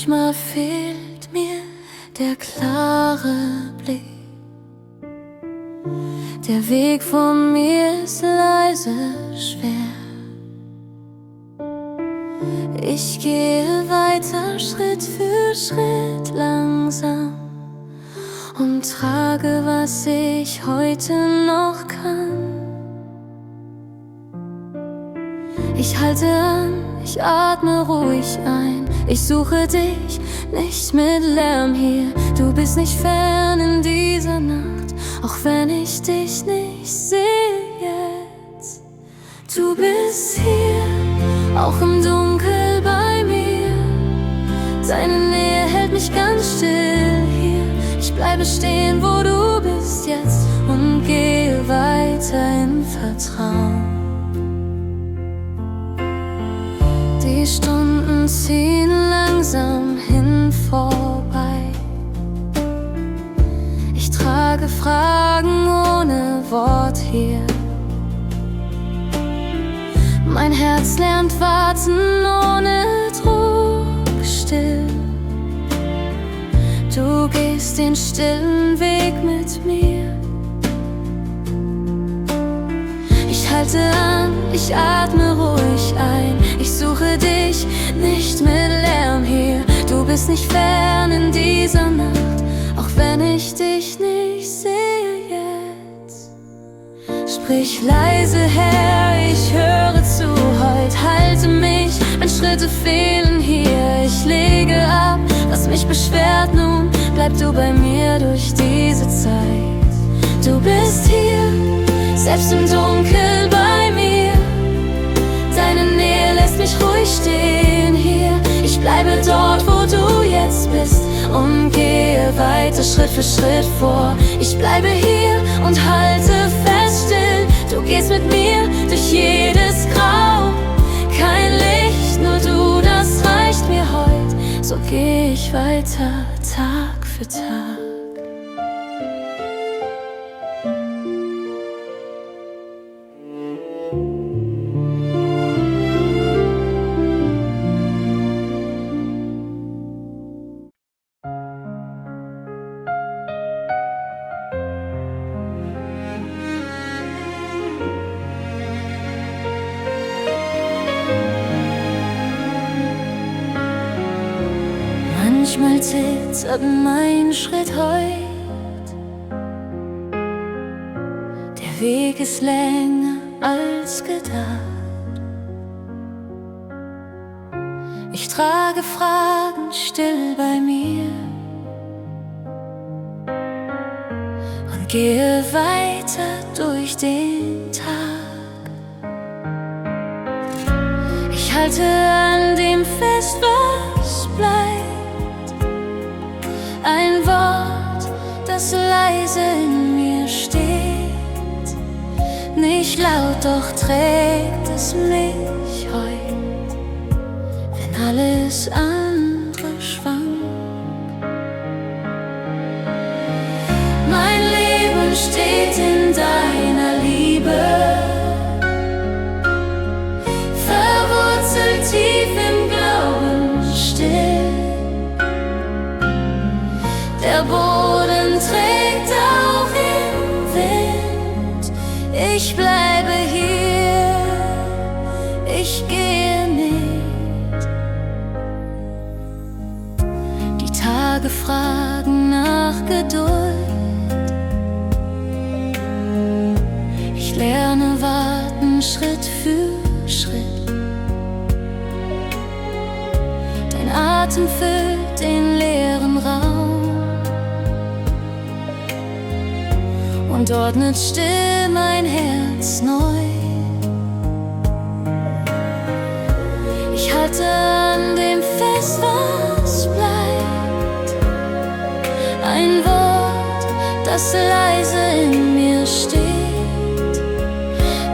Manchmal fehlt mir der klare Blick. Der Weg vor mir ist leise schwer. Ich gehe weiter Schritt für Schritt langsam und trage, was ich heute noch kann. Ich halte an, ich atme ruhig ein. Ich suche dich, nicht mit Lärm hier. Du bist nicht fern in dieser Nacht, auch wenn ich dich nicht sehe jetzt. Du bist hier, auch im Dunkel bei mir. Deine Nähe hält mich ganz still hier. Ich bleibe stehen, wo du bist jetzt und gehe weiter im Vertrauen. Die Stunden ziehen langsam hin vorbei. Ich trage Fragen ohne Wort hier. Mein Herz lernt warten ohne Druck still. Du gehst den stillen Weg mit mir. Ich halte an, ich atme ruhig ein. Ich suche dich, nicht mit Lärm hier. Du bist nicht fern in dieser Nacht, auch wenn ich dich nicht sehe jetzt. Sprich leise, Herr, ich höre zu. Heute halte mich, wenn Schritte fehlen hier. Ich lege ab, was mich beschwert. Nun bleib du bei mir durch diese Zeit. Du bist hier, selbst im Dunkel bei mir. Deine Nähe lässt mich ruhig stehen hier. Ich bleibe dort, wo du jetzt bist und gehe weiter Schritt für Schritt vor. Ich bleibe hier und halte fest still. Du gehst mit mir durch jedes Grau. Kein Licht, nur du, das reicht mir heut. So geh ich weiter Tag für Tag. Manchmal zittert mein Schritt heut. Der Weg ist länger als gedacht. Ich trage Fragen still bei mir und gehe weiter durch den Tag. Ich halte an dem fest, was bleibt. Ein Wort, das leise in mir steht. Nicht laut, doch trägt es mich heut, wenn alles andere schwankt. Mein Leben steht in deiner Liebe, verwurzelt tief im Glauben still. Der Boden trägt auch im Wind. Ich bleibe hier, ich gehe mit. Die Tage fragen nach Geduld. Ich lerne warten Schritt für Schritt. Dein Atem füllt den leeren Raum und ordnet still mein Herz neu. Ich halte an dem fest, was bleibt. Ein Wort, das leise in mir steht.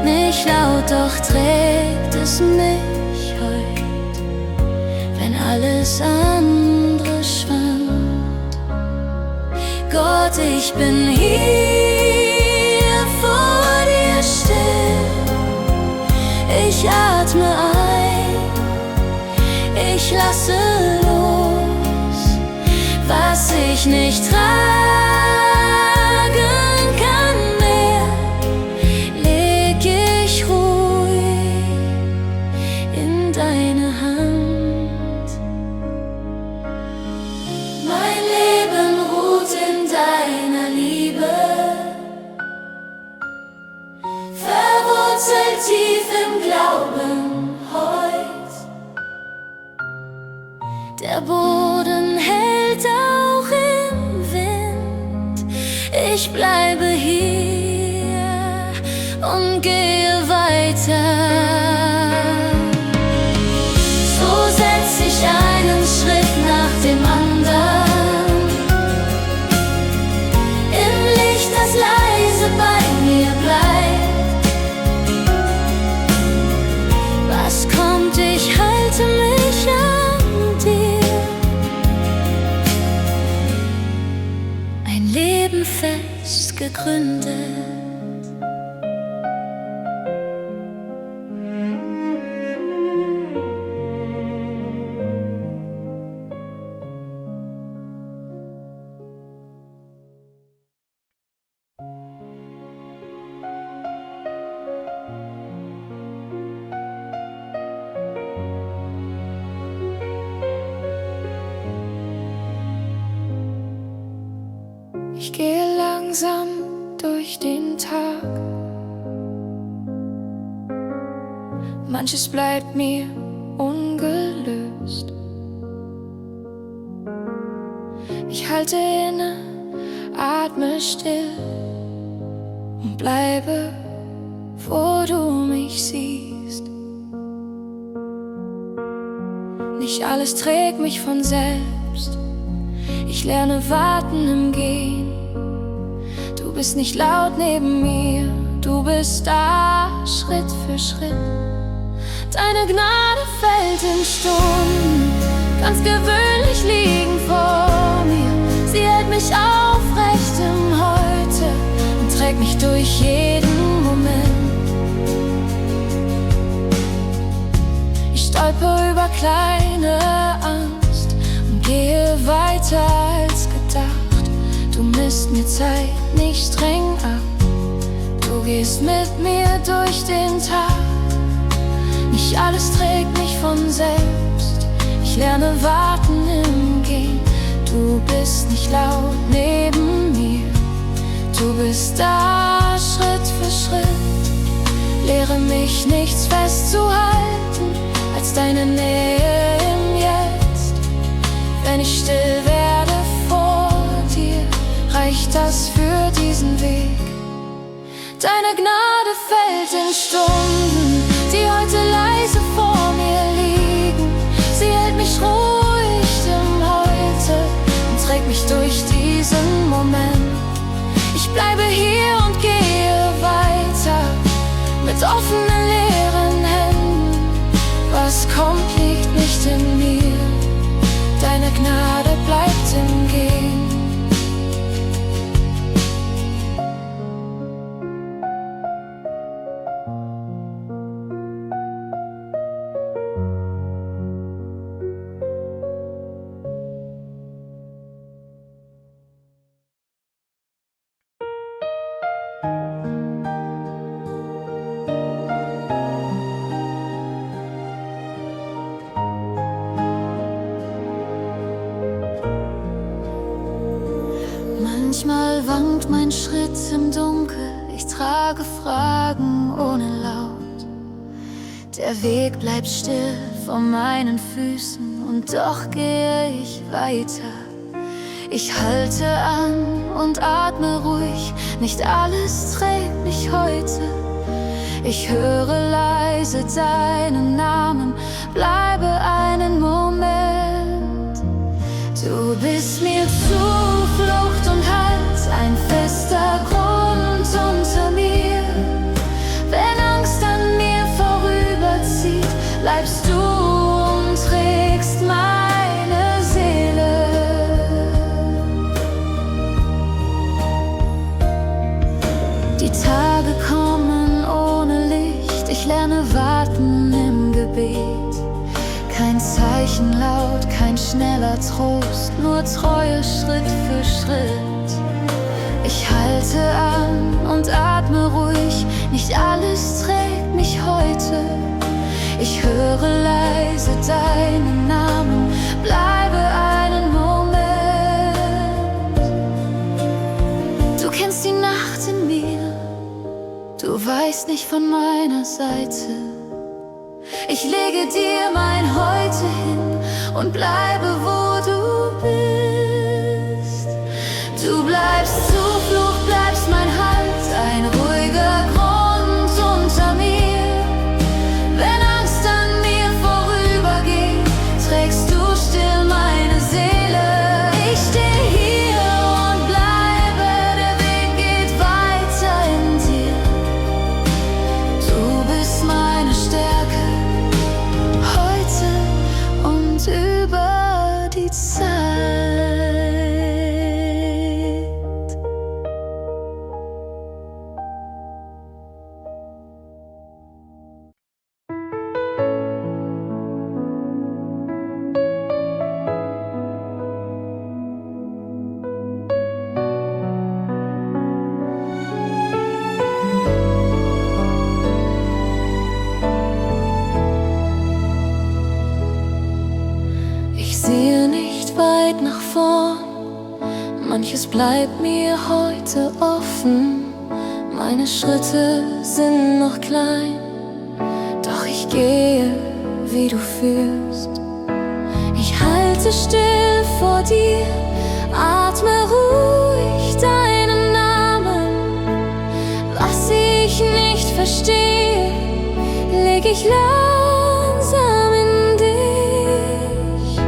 Nicht laut, doch trägt es mich heut, wenn alles andere schwankt. Gott, ich bin hier vor dir still. Ich atme ein, ich lasse los. ich nicht tragen kann mehr, leg ich ruhig in deine Hand. Mein Leben ruht in deiner Liebe, verwurzelt tief im Glauben heut. Der Boden hält auch im Wind, ich bleibe hier und gehe weiter. So setz ich einen Schritt nach dem anderen, im Licht, das leise bei mir bleibt. Was kommt, ich halte mich an dir. Ein Leben fest gegründet. Ich gehe langsam durch den Tag, manches bleibt mir ungelöst. Ich halte inne, atme still und bleibe, wo du mich siehst. Nicht alles trägt mich von selbst, ich lerne warten im Gehen. Du bist nicht laut neben mir, du bist da Schritt für Schritt. Deine Gnade fällt in Stunden, ganz gewöhnlich liegen vor mir. Sie hält mich aufrecht im Heute und trägt mich durch jeden Moment. Ich stolper über kleine Angst und gehe weiter als gedacht. Du misst mir Zeit nicht streng ab, du gehst mit mir durch den Tag. Nicht alles trägt mich von selbst, ich lerne warten im Gehen. Du bist nicht laut neben mir, du bist da Schritt für Schritt. Lehre mich nichts festzuhalten als deine Nähe im Jetzt. Wenn ich still werde vor dir, reicht das für diesen Weg. Deine Gnade fällt in Stunden, die heute leise vor mir liegen. Sie hält mich ruhig im Heute und trägt mich durch diesen Moment. Ich bleibe hier und gehe weiter mit offenen leeren Händen. Was kommt, liegt nicht in mir, deine Gnade bleibt im Gehen. Manchmal wankt mein Schritt im Dunkel, ich trage Fragen ohne Laut. Der Weg bleibt still vor meinen Füßen und doch gehe ich weiter. Ich halte an und atme ruhig, nicht alles trägt mich heute. Ich höre leise deinen Namen, bleibe einen Moment. Du bist mir Zuflucht und Halt, ein fester Grund unter mir. Wenn Angst an mir vorüberzieht, bleibst du und trägst meine Seele. Die Tage kommen ohne Licht, ich lerne warten im Gebet. Kein Zeichen laut, kein schneller Trost, nur Treue Schritt für Schritt. Ich halte an und atme ruhig, nicht alles trägt mich heute. Ich höre leise deinen Namen, bleibe einen Moment. Du kennst die Nacht in mir, du weißt nicht von meiner Seite. Ich lege dir mein Heute hin und bleibe, wo du bist. Du bleibst Zuflucht, bleibst mein Halt, ein ruhiger Grund unter mir. Wenn Angst an mir vorübergeht, trägst du still meine Seele. Ich stehe hier und bleibe, der Weg geht weiter in dir. Du bist meine Stärke, heute und über die Zeit. Ich sehe nicht weit nach vorn, manches bleibt mir heute offen. Meine Schritte sind noch klein, doch ich gehe, wie du führst. Ich halte still vor dir, atme ruhig deinen Namen. Was ich nicht verstehe, leg ich langsam in dich.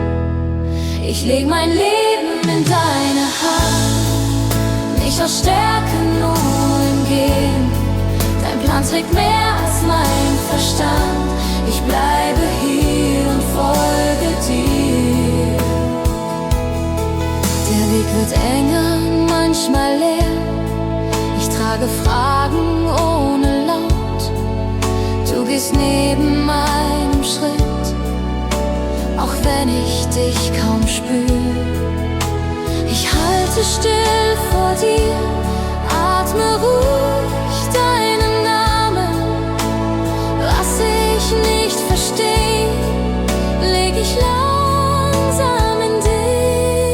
Ich leg mein Leben in deine Hand, nicht aus Stärke, nur im Gehen. Dein Plan trägt mehr als mein Verstand. Ich bleibe hier und folge dir. Der Weg wird enger, manchmal leer. Ich trage Fragen ohne Laut. Du gehst neben meinem Schritt, auch wenn ich dich kaum spür. Ich halte still vor dir, atme ruhig deinen Namen. Was ich nicht verstehe, leg ich langsam in dich.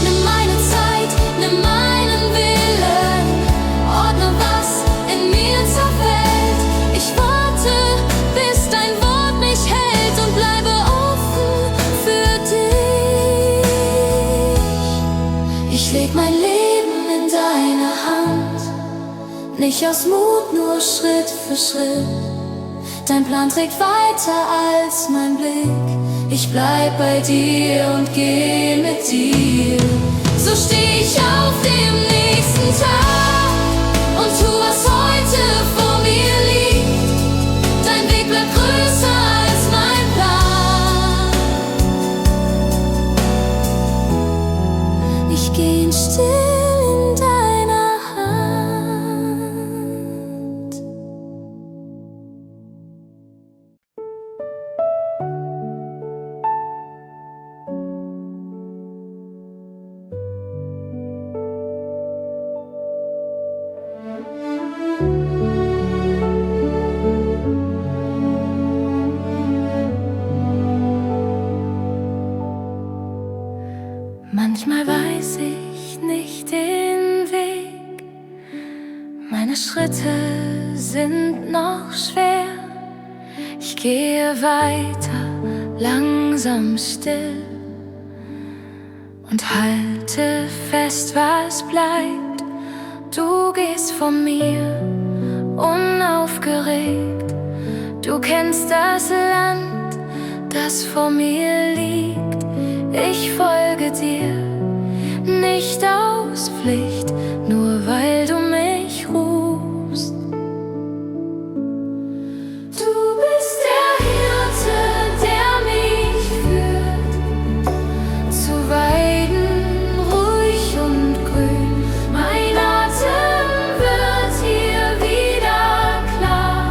Nimm meine Zeit, nimm meinen Willen, ordne, was in mir zerfällt. Ich warte, bis dein Wort mich hält und bleibe offen für dich. Ich leg mein Leben in deine Hand, nicht aus Mut, nur Schritt für Schritt. Dein Plan trägt weiter als mein Blick. Ich bleib bei dir und geh mit dir. So steh ich auf dem nächsten Tag und tu, was heute vor mir liegt. Dein Weg bleibt größer als mein Plan. Ich geh in still in deiner Hand. Manchmal weiß ich nicht den Weg, meine Schritte sind noch schwer. Ich gehe weiter, langsam still und halte fest, was bleibt. Du gehst von mir, unaufgeregt. Du kennst das Land, das vor mir liegt. Ich folge dir, nicht aus Pflicht, nur weil du mich rufst. Du bist der Hirte, der mich führt zu Weiden, ruhig und grün. Mein Atem wird hier wieder klar.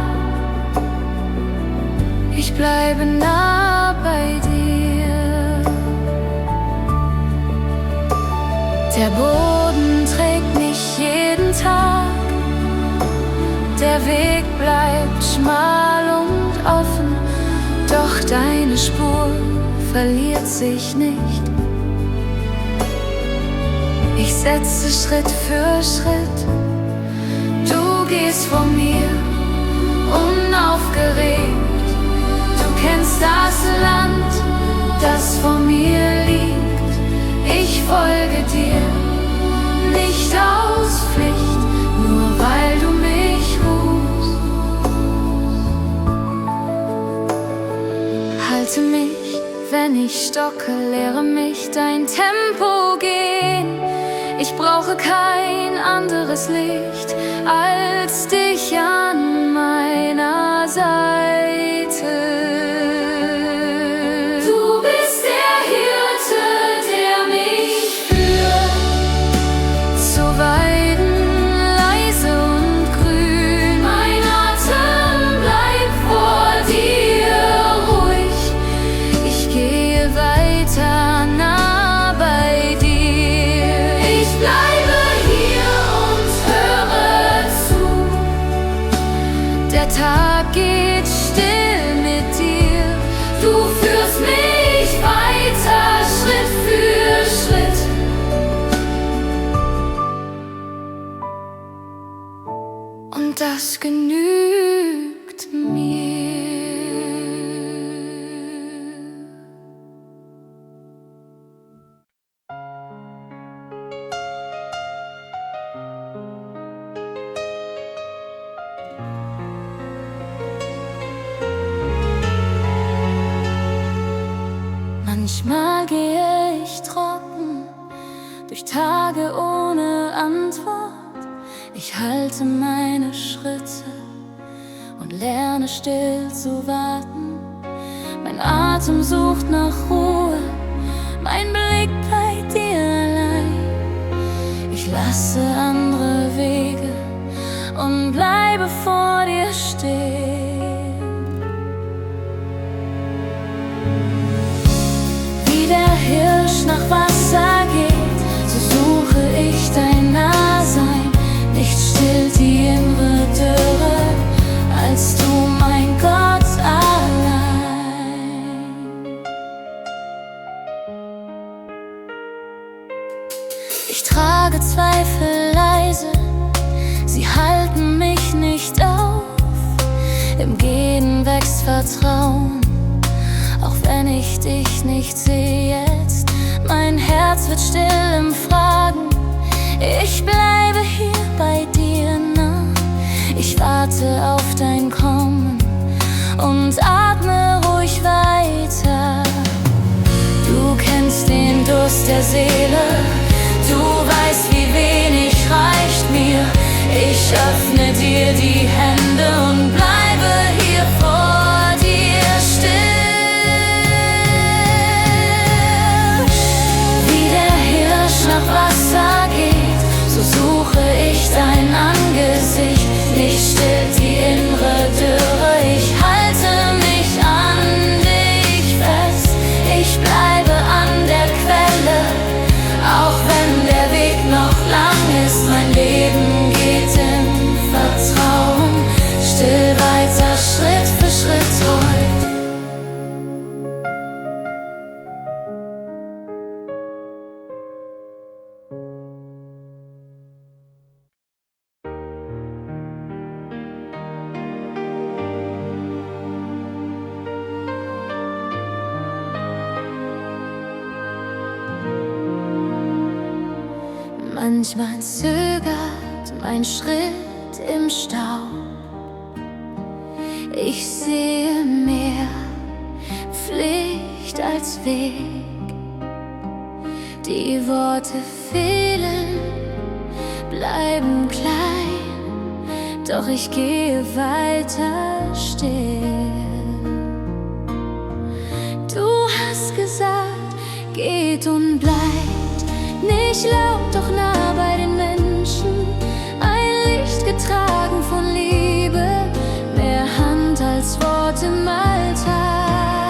bleibe nah bei dir. Der Boden trägt mich jeden Tag, der Weg bleibt schmal und offen, doch deine Spur verliert sich nicht. Ich setze Schritt für Schritt, du gehst vor mir, unaufgeregt. Du kennst das Land, das vor mir liegt. Ich folge dir, nicht aus Pflicht, nur weil du mich rufst. Halte mich, wenn ich stocke, lehre mich dein Tempo gehen. Ich brauche kein anderes Licht als dich an meiner Seite. Du bist der Hirte, der mich führt zu Weiden, leise und grün. Mein Atem bleibt vor dir ruhig. Ich gehe weiter nah bei dir. Ich bleibe hier und höre zu. Der Tag geht still mit dir. Du führst mich weiter, Schritt für Schritt. Und das genügt mir. Manchmal gehe ich trocken durch Tage ohne Antwort. Ich halte meine Schritte und lerne still zu warten. Mein Atem sucht nach Ruhe, mein Blick bei dir allein. Ich lasse andere Wege und bleibe vor dir stehen. Wie der Hirsch nach Wasser geht, so suche ich dein Nahsein. Nichts stillt die innere Dürre als du, mein Gott, allein. Ich trage Zweifel leise, sie halten mich nicht auf. Im Gehen wächst Vertrauen, auch wenn ich dich nicht sehe jetzt. Mein Herz wird still im Fragen. Ich bleibe hier bei dir nah. Ich warte auf dein Kommen und atme ruhig weiter. Du kennst den Durst der Seele, du weißt, wie wenig reicht mir. Ich öffne dir die Hände und bleibe hier vor dir still. Wie der Hirsch nach Wasser geht, so suche ich dein Angesicht. Nicht stillt die innere Dürre, ich halte mich an dich fest. Ich bleibe an der Quelle, auch wenn der Weg noch lang ist. Mein Leben geht im Vertrauen, still weiter, Schritt für Schritt treu. Manchmal zögert mein Schritt im Stau. Ich sehe mehr Pflicht als Weg. Die Worte fehlen, bleiben klein, doch ich gehe weiter still. Du hast gesagt, geht und bleibt nicht laut, doch nah bei den Menschen. Ein Licht getragen von Liebe, mehr Hand als Wort im Alltag.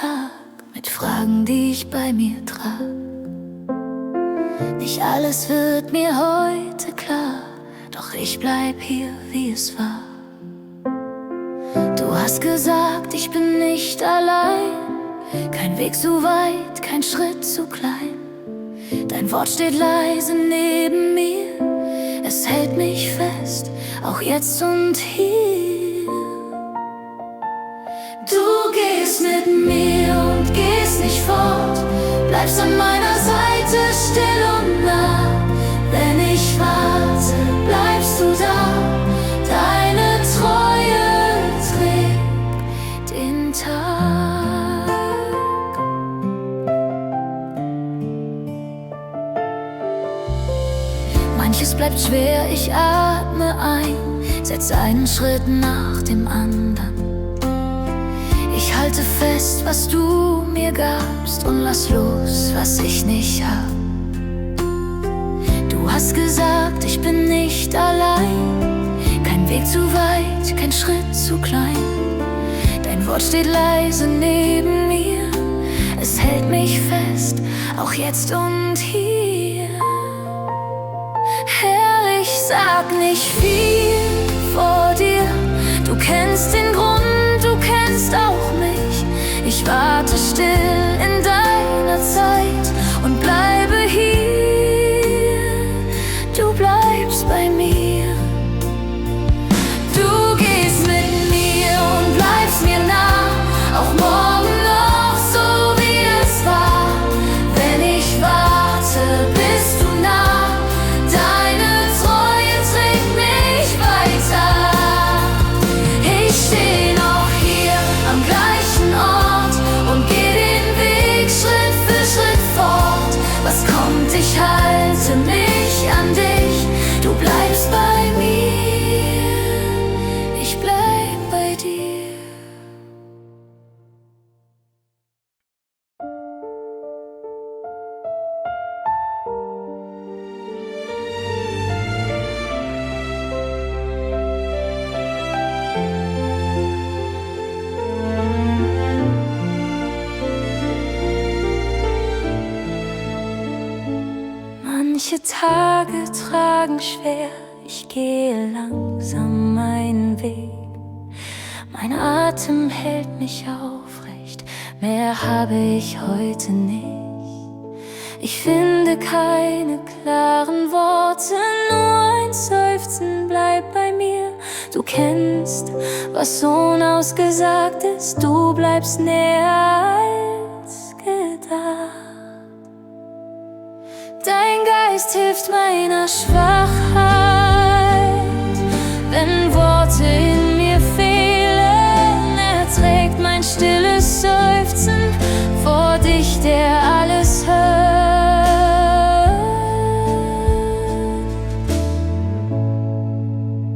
Tag mit Fragen, die ich bei mir trage. Nicht alles wird mir heute klar, doch ich bleib hier, wie es war. Du hast gesagt, ich bin nicht allein, kein Weg zu weit, kein Schritt zu klein. Dein Wort steht leise neben mir, es hält mich fest, auch jetzt und hier. Du gehst mit mir und gehst nicht fort, bleibst an meiner Seite still und nah. Wenn ich warte, bleibst du da, deine Treue trägt den Tag. Manches bleibt schwer, ich atme ein, setze einen Schritt nach dem anderen. Ich halte fest, was du mir gabst, und lass los, was ich nicht hab. Du hast gesagt, ich bin nicht allein, kein Weg zu weit, kein Schritt zu klein. Dein Wort steht leise neben mir, es hält mich fest, auch jetzt und hier. Herr, ich sag nicht viel vor dir, du kennst den Grund, du kennst auch mich. Ich warte still in deiner Zeit und bleibe hier. Du bleibst bei mir. Du gehst mit mir und bleibst mir nah, auch morgen noch so wie es war. Wenn ich warte, bist du nah, deine Treue trägt mich weiter. Ich steh noch hier am gleichen Ort und geh den Weg Schritt für Schritt fort. Was kommt, ich halte mich an dich, du bleibst bei mir, ich bleib bei dir. Manche Tage tragen schwer, ich gehe langsam meinen Weg. Mein Atem hält mich aufrecht, mehr habe ich heute nicht. Ich finde keine klaren Worte, nur ein Seufzen bleibt bei mir. Du kennst, was unausgesagt ist, du bleibst näher als gedacht. Dein Geist hilft meiner Schwachheit, wenn Worte in mir fehlen. Er trägt mein stilles Seufzen vor dich, der alles hört.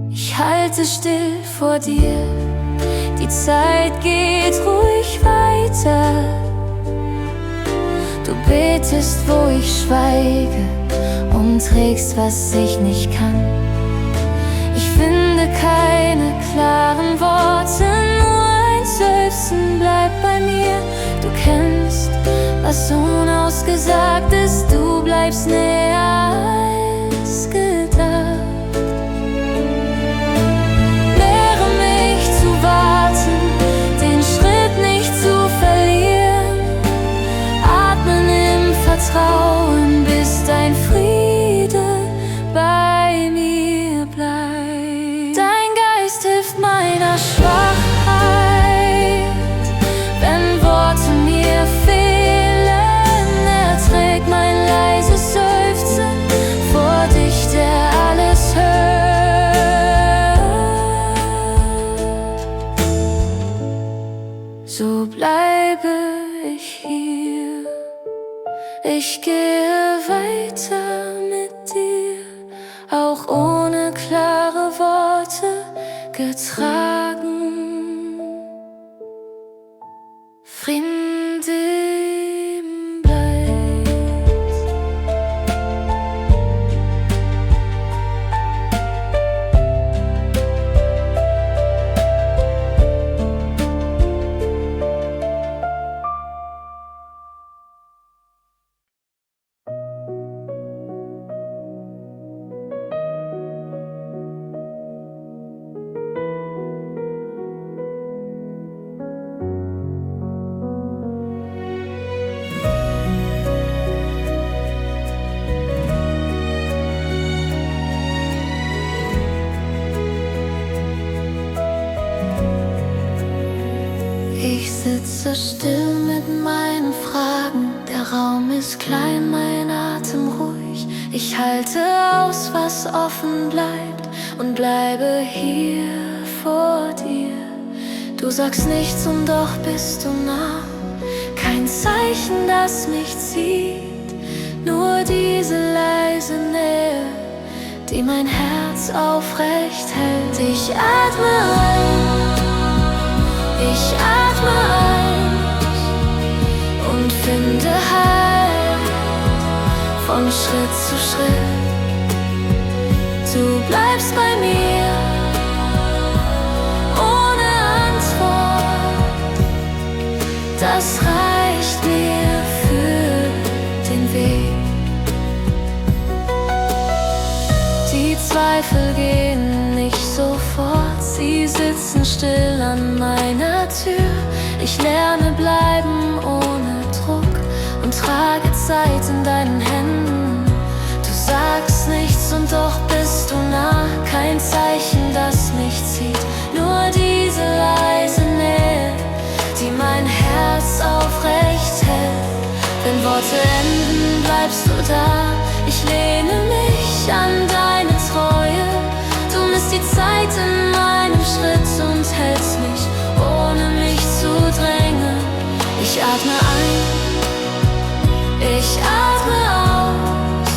Ich halte still vor dir, die Zeit geht ruhig weiter. Du betest, wo ich schweige, und trägst, was ich nicht kann. Ich finde keine klaren Worte, nur ein Seufzen bleibt bei mir. Du kennst, was unausgesagt ist, du bleibst näher als gedacht. Lehre mich zu warten, den Schritt nicht zu verlieren. Atmen im Vertrauen, bis dein Friede bei mir bleibt. Dein Geist hilft meiner Schwachheit, wenn Worte mir fehlen. Er trägt mein leises Seufzen vor dich, der alles hört. So bleibe ich hier, ich gehe weiter mit dir, auch ohne klare Worte getragen. Frieden bleibt. sitze still mit meinen Fragen. Der Raum ist klein, mein Atem ruhig. Ich halte aus, was offen bleibt, und bleibe hier vor dir. Du sagst nichts und doch bist du nah. Kein Zeichen, das mich zieht, nur diese leise Nähe, die mein Herz aufrecht hält. Ich atme ein, ich atme aus und finde Halt von Schritt zu Schritt. Du bleibst bei mir ohne Antwort, das reicht mir für den Weg. Die Zweifel gehen nicht sofort, sie sitzen still an meiner Tür. Ich lerne bleiben ohne Druck und trage Zeit in deinen Händen. Du sagst nichts und doch bist du nah. Kein Zeichen, das mich zieht, nur diese leise Nähe, die mein Herz aufrecht hält. Wenn Worte enden, bleibst du da. Ich lehne mich an deine Treue. Du misst die Zeit in meinem Schritt und hältst mich, ohne mich zu drängen. Ich atme ein, ich atme aus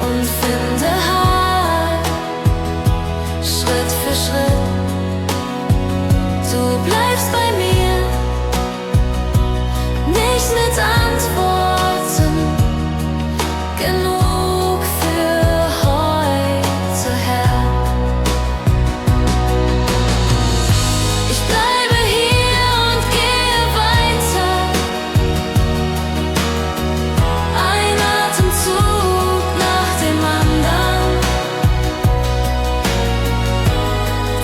und finde Halt, Schritt für Schritt. Du bleibst bei mir, nicht mit Antworten, genug für heute, Herr. Ich bleibe hier und gehe weiter, ein Atemzug nach dem anderen.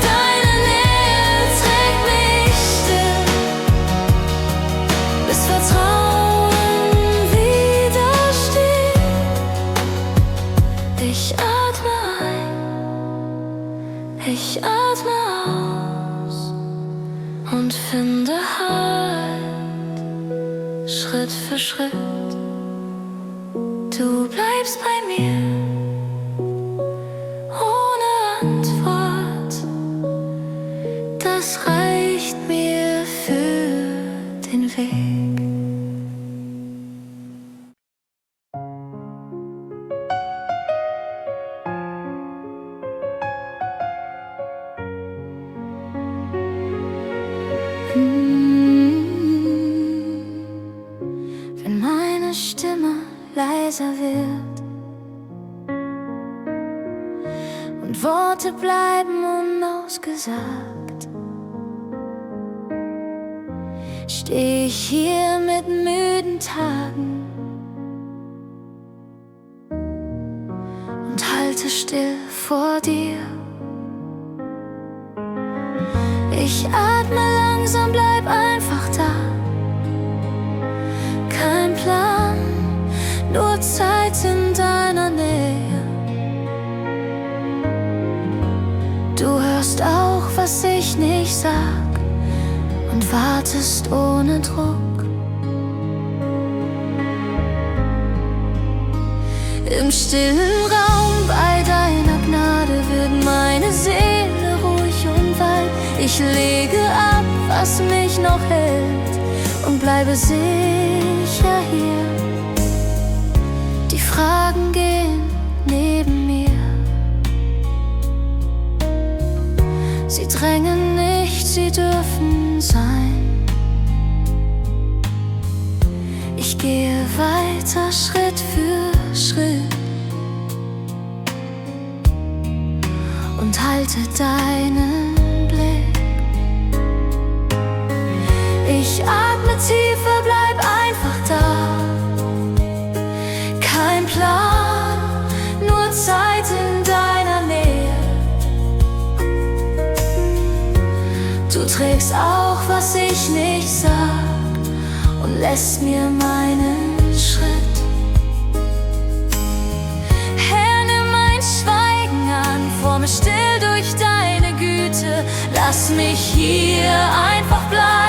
Deine Nähe trägt mich still, bis Vertrauen wieder steht. Ich atme ein, ich atme aus und finde Halt, Schritt für Schritt. Du bleibst bei mir ohne Antwort, das reicht mir für den Weg. Wenn meine Stimme leiser wird und Worte bleiben unausgesagt, steh ich hier mit müden Tagen und halte still vor dir. Ich atme langsam, bleib einfach da. Kein Plan, nur Zeit in deiner Nähe. Du hörst auch, was ich nicht sag, und wartest ohne Druck. Im stillen Raum bei deiner Gnade wird meine Seele ruhig und weit. Ich lege ab, was mich noch hält, und bleibe sicher hier. Die Fragen gehen neben mir, sie drängen nicht, sie dürfen sein. Ich gehe weiter, Schritt für Schritt, und halte deinen Blick. Ich atme tiefer, bleib einfach da. Kein Plan, nur Zeit in deiner Nähe. Du trägst auch, was ich nicht sag, und lässt mir meinen Schritt. Herr, nimm mein Schweigen an, forme still durch deine Güte. Lass mich hier einfach bleiben.